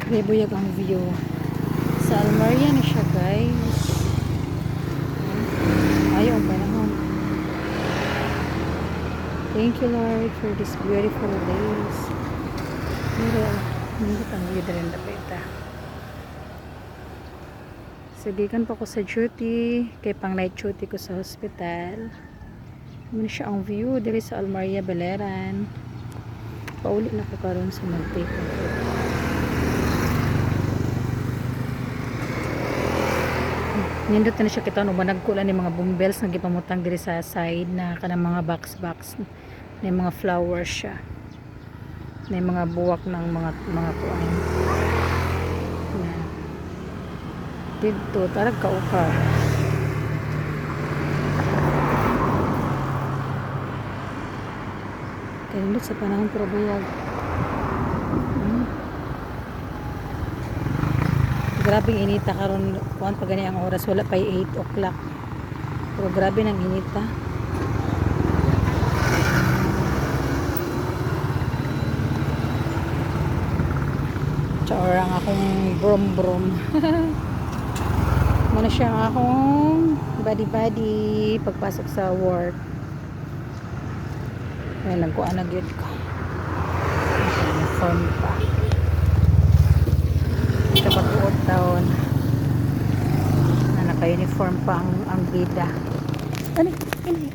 Buyag ang view. Sa Almaria na siya, guys. Ayaw ang panahon. Thank you, Lord, for this beautiful days. Pero, hindi pang view rin na ita. Sagikan pa ko sa duty. Kay pang night duty ko sa hospital. Muna siya ang view diri sa Almaria, Baleran. Pauli na ko karon sa mag-take. Nindot na siya kita no managkulan ni mga bumbles nga gipamutang diri sa side na kanang mga box na mga flowers siya. Na mga buwak ng mga kuan. Dito tarag kauka. Kaya sa panahon pero bayag. Grabing inita karon kuan pa gani ang oras wala pa 8 o'clock. Pero grabe nang inita. Tsaka ang akong brom. Muna siya ang akong body pagpasok sa work. Ay nagkuan na gyud ko. Uniform pa. Kapag-uot taon na naka-uniform pa ang bida. Ano? Ini.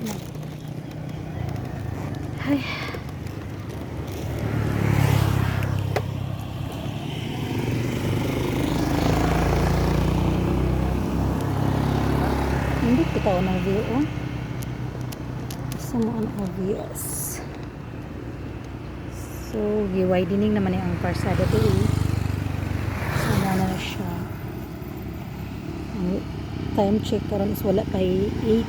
Ay. Hindi kita ng view, oh. Sa mga obvious. So, widening naman yung parsada to, eh. Na siya. Time check karon is wala kay 8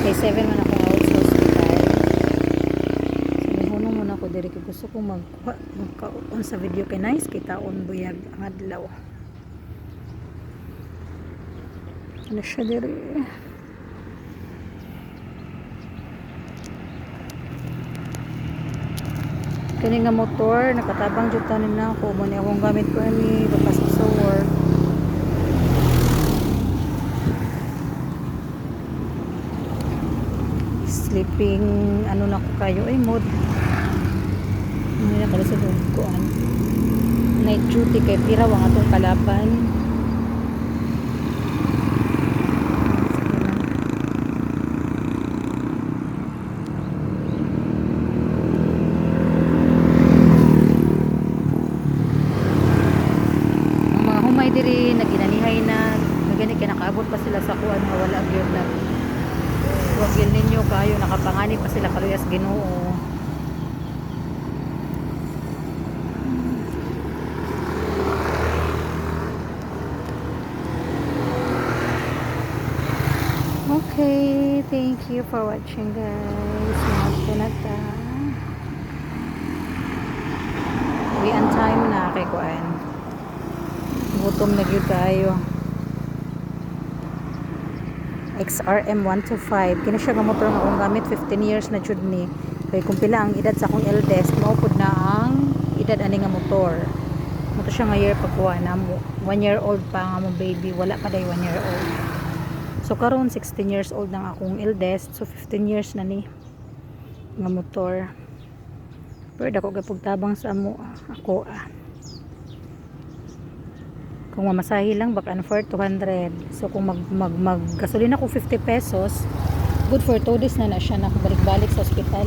kay 7 man ako out sa hospital. So hunong muna ako diri kay gusto ko magkaon sa video kay nice kay taon buyag ang adlaw. Ano siya diri? Kani nga motor nakatabang jud tanin na ako mo ni akong gamit ko ani papasok sa work. Sleeping ano na ko kayo ay mod. Hindi na pala sa ko an. Night duty kay piraw ang atong kalaban. Diri naginanihay na gani kay nakaabot pa sila sa kuan nga wala gyud na wag gyud ninyo kayo nakapangani pa sila kaluyas Ginoo. Okay, thank you for watching, guys. Mga na ta. We on time na kay kuan. Gutom na gyud kayo. XRM 125 kini siya nga motor nga akong gamit 15 years na jud ni kay kung pila ang edad sa akong eldest maupod na ang edad ani nga motor siya nga year pagkuha na mo 1 year old pa nga mo baby wala pa day 1 year old so karon 16 years old nang akong eldest so 15 years na ni nga motor pero dako gapog tabang sa amo ako kung mamasahe lang baka for 200 so kung mag gasolina ko 50 pesos good for 2 days na siya na balik-balik sa ospital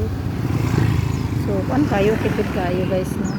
so kuan kayo tipid kayo guys no